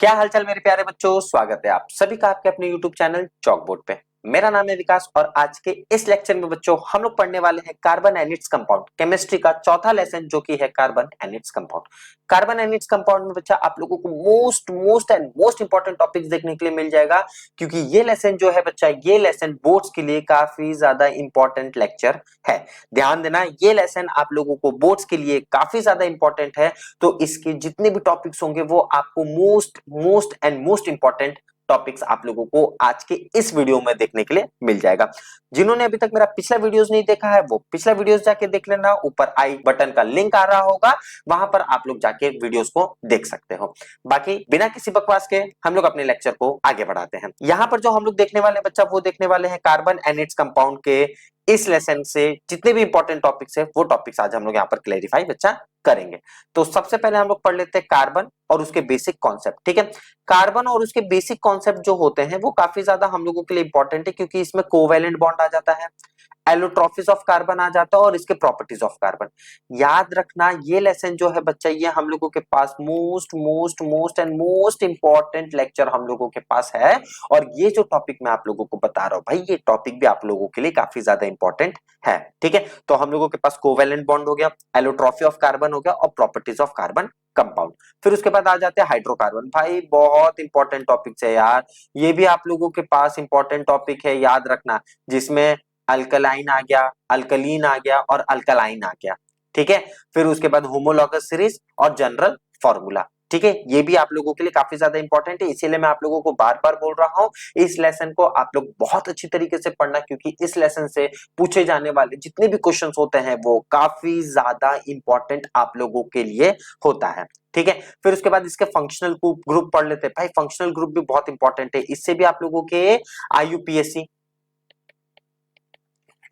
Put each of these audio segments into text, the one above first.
क्या हालचाल मेरे प्यारे बच्चों, स्वागत है आप सभी का आपके अपने YouTube चैनल चॉकबोर्ड पे। मेरा नाम है विकास और आज के इस लेक्चर में बच्चों हम लोग पढ़ने वाले हैं carbon and its compound, chemistry का चौथा लेसन जो कि है carbon and its compound. Carbon and its compound में बच्चा आप लोगों को मोस्ट इंपॉर्टेंट टॉपिक्स देखने के लिए मिल जाएगा, क्योंकि ये लेसन जो है बच्चा, ये लेसन बोर्ड्स के लिए काफी ज्यादा इंपॉर्टेंट लेक्चर है। ध्यान देना, ये लेसन आप लोगों को बोर्ड्स के लिए काफी ज्यादा इंपॉर्टेंट है। तो इसके जितने भी टॉपिक्स होंगे वो आपको मोस्ट इंपॉर्टेंट टॉपिक्स आप लोगों को आज के इस वीडियो में देखने के लिए मिल जाएगा। जिन्होंने अभी तक मेरा पिछला वीडियोस नहीं देखा है वो पिछला वीडियोस जाके देख लेना, ऊपर आई बटन का लिंक आ रहा होगा, वहां पर आप लोग जाके वीडियोस को देख सकते हो। बाकी बिना किसी बकवास के हम लोग अपने लेक्चर को आगे बढ़ाते हैं। यहाँ पर जो हम लोग देखने वाले बच्चा वो देखने वाले हैं कार्बन एंड इट्स कंपाउंड के इस लेसन से जितने भी इंपॉर्टेंट टॉपिक्स है वो टॉपिक्स आज हम लोग यहाँ पर क्लेरिफाई बच्चा करेंगे। तो सबसे पहले हम लोग पढ़ लेते हैं कार्बन और उसके बेसिक कॉन्सेप्ट। ठीक है, कार्बन और उसके बेसिक कॉन्सेप्ट जो होते हैं वो काफी ज्यादा हम लोगों के लिए इंपॉर्टेंट है, क्योंकि इसमें कोवैलेंट बॉन्ड आ जाता है, एलोट्रॉफिस ऑफ कार्बन आ जाता है और इसके प्रॉपर्टीज ऑफ कार्बन। याद रखना ये लेसन जो है बच्चा, ये हम लोगों के पास मोस्ट इंपॉर्टेंट लेक्चर हम लोगों के पास है। और ये जो टॉपिक मैं आप लोगों को बता रहा हूं भाई, ये टॉपिक भी आप लोगों के लिए काफी ज्यादा इंपॉर्टेंट है। ठीक है, तो हम लोगों के पास कोवैलेंट बॉन्ड हो गया, एलोट्रॉफी ऑफ कार्बन हो गया और प्रॉपर्टीज ऑफ कार्बन कंपाउंड। फिर उसके बाद आ जाते हैं हाइड्रोकार्बन। भाई बहुत इंपॉर्टेंट टॉपिक है यार, ये भी आप लोगों के पास इंपॉर्टेंट टॉपिक है, याद रखना, जिसमें अल्कलाइन आ गया, अल्कलीन आ गया और अल्कलाइन आ गया। ठीक है, फिर उसके बाद होमोलॉगस सीरीज और जनरल फॉर्मूला। ठीक है, ये भी आप लोगों के लिए काफी ज्यादा इंपॉर्टेंट है, इसीलिए मैं आप लोगों को बार बार बोल रहा हूं इस लेसन को आप लोग बहुत अच्छी तरीके से पढ़ना, क्योंकि इस लेसन से पूछे जाने वाले जितने भी क्वेश्चंस होते हैं वो काफी ज्यादा इंपॉर्टेंट आप लोगों के लिए होता है। ठीक है, फिर उसके बाद इसके फंक्शनल ग्रुप पढ़ लेते हैं। भाई फंक्शनल ग्रुप भी बहुत इंपॉर्टेंट है, इससे भी आप लोगों के IUPAC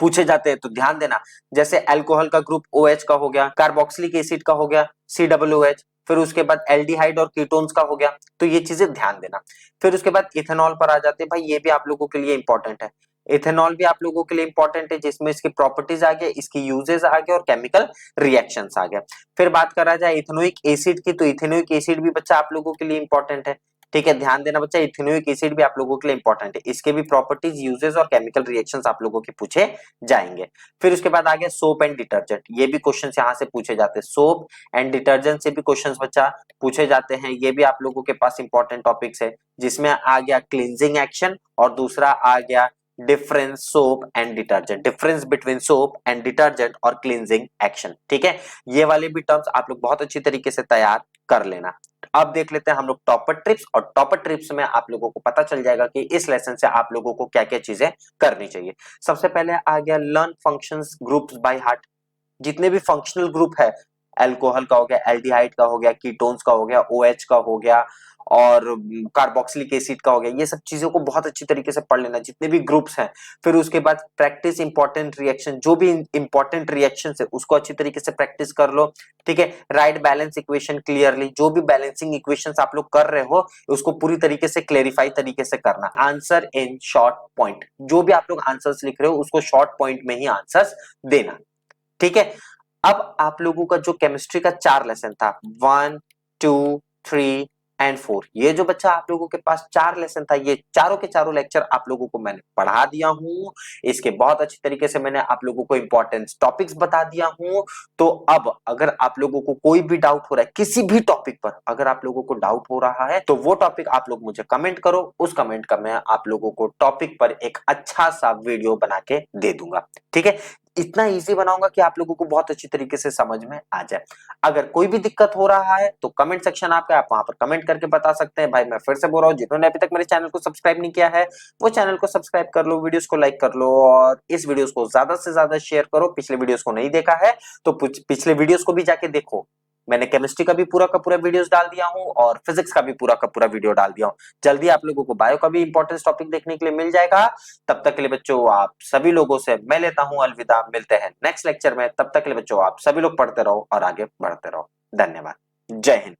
पूछे जाते हैं, तो ध्यान देना। जैसे अल्कोहल का ग्रुप OH का हो गया, कार्बोक्सिलिक एसिड का हो गया COOH, फिर उसके बाद एल्डिहाइड और कीटोन्स का हो गया, तो ये चीजें ध्यान देना। फिर उसके बाद इथेनॉल पर आ जाते हैं। भाई ये भी आप लोगों के लिए इंपॉर्टेंट है, इथेनॉल भी आप लोगों के लिए इंपॉर्टेंट है, जिसमें इसकी प्रॉपर्टीज आ गया, इसकी यूजेस आ गया और केमिकल रिएक्शंस आ गया। फिर बात करा जाए इथेनोइक एसिड की, तो इथेनोइक एसिड भी बच्चा आप लोगों के लिए इंपॉर्टेंट है। ठीक है, ध्यान देना बच्चा, इथेनोइक एसिड भी आप लोगों के लिए इंपॉर्टेंट है, इसके भी प्रॉपर्टीज, यूजेस और केमिकल रिएक्शंस आप लोगों के पूछे जाएंगे। फिर उसके बाद आ गया सोप एंड डिटर्जेंट, ये भी क्वेश्चन यहाँ से पूछे जाते हैं, सोप एंड डिटर्जेंट से भी क्वेश्चन बच्चा पूछे जाते हैं, ये भी आप लोगों के पास इंपॉर्टेंट टॉपिक्स है, जिसमें आ गया क्लींजिंग एक्शन और दूसरा आ गया difference soap and detergent, difference between soap and detergent और क्लींजिंग एक्शन। ठीक है, ये वाले भी टर्म्स आप लोग बहुत अच्छी तरीके से तैयार कर लेना। अब देख लेते हैं हम लोग टॉपर ट्रिप्स, और टॉपर ट्रिप्स में आप लोगों को पता चल जाएगा कि इस लेसन से आप लोगों को क्या क्या चीजें करनी चाहिए। सबसे पहले आ गया learn functions groups by heart. जितने भी फंक्शनल ग्रुप है, अल्कोहल का हो गया, एल्डिहाइड का हो गया, कीटोन्स का हो गया, OH का हो गया और कार्बोक्सिलिक एसिड का हो गया, ये सब चीजों को बहुत अच्छी तरीके से पढ़ लेना, जितने भी ग्रुप्स हैं। फिर उसके बाद प्रैक्टिस इंपॉर्टेंट रिएक्शन, जो भी इंपॉर्टेंट रिएक्शन है उसको अच्छी तरीके से प्रैक्टिस कर लो। ठीक है, राइट बैलेंस इक्वेशन क्लियरली, जो भी बैलेंसिंग इक्वेशंस आप लोग कर रहे हो उसको पूरी तरीके से क्लेरिफाई तरीके से करना। आंसर इन शॉर्ट पॉइंट, जो भी आप लोग आंसर्स लिख रहे हो उसको शॉर्ट पॉइंट में ही आंसर्स देना। ठीक है, अब आप लोगों का जो केमिस्ट्री का 4 लेसन था, 1, 2, 3 एंड 4, ये जो बच्चा आप लोगों के पास 4 लेसन था, ये चारों के चारों लेक्चर आप लोगों को मैंने पढ़ा दिया हूं। इसके बहुत अच्छी तरीके से मैंने आप लोगों को इंपॉर्टेंट टॉपिक्स बता दिया हूं। तो अब अगर आप लोगों को कोई भी डाउट हो रहा है किसी भी टॉपिक पर, अगर आप लोगों को डाउट हो रहा है तो वो टॉपिक आप लोग मुझे कमेंट करो, उस कमेंट का मैं आप लोगों को टॉपिक पर एक अच्छा सा वीडियो बना के दे दूंगा। ठीक है, इतना इजी बनाऊंगा कि आप लोगों को बहुत अच्छी तरीके से समझ में आ जाए। अगर कोई भी दिक्कत हो रहा है तो कमेंट सेक्शन आपका, आप वहां पर कमेंट करके बता सकते हैं। भाई मैं फिर से बोल रहा हूँ, जिन्होंने अभी तक मेरे चैनल को सब्सक्राइब नहीं किया है वो चैनल को सब्सक्राइब कर लो, वीडियोस को लाइक कर लो और इस वीडियोस को ज्यादा से ज्यादा शेयर करो। पिछले वीडियोस को नहीं देखा है तो पिछले वीडियोस को भी जाके देखो, मैंने केमिस्ट्री का भी पूरा का पूरा वीडियोस डाल दिया हूं और फिजिक्स का भी पूरा का पूरा वीडियो डाल दिया हूं। जल्दी आप लोगों को बायो का भी इंपॉर्टेंट टॉपिक देखने के लिए मिल जाएगा। तब तक के लिए बच्चों आप सभी लोगों से मैं लेता हूं अलविदा, मिलते हैं नेक्स्ट लेक्चर में। तब तक के लिए बच्चों आप सभी लोग पढ़ते रहो और आगे बढ़ते रहो। धन्यवाद, जय हिंद।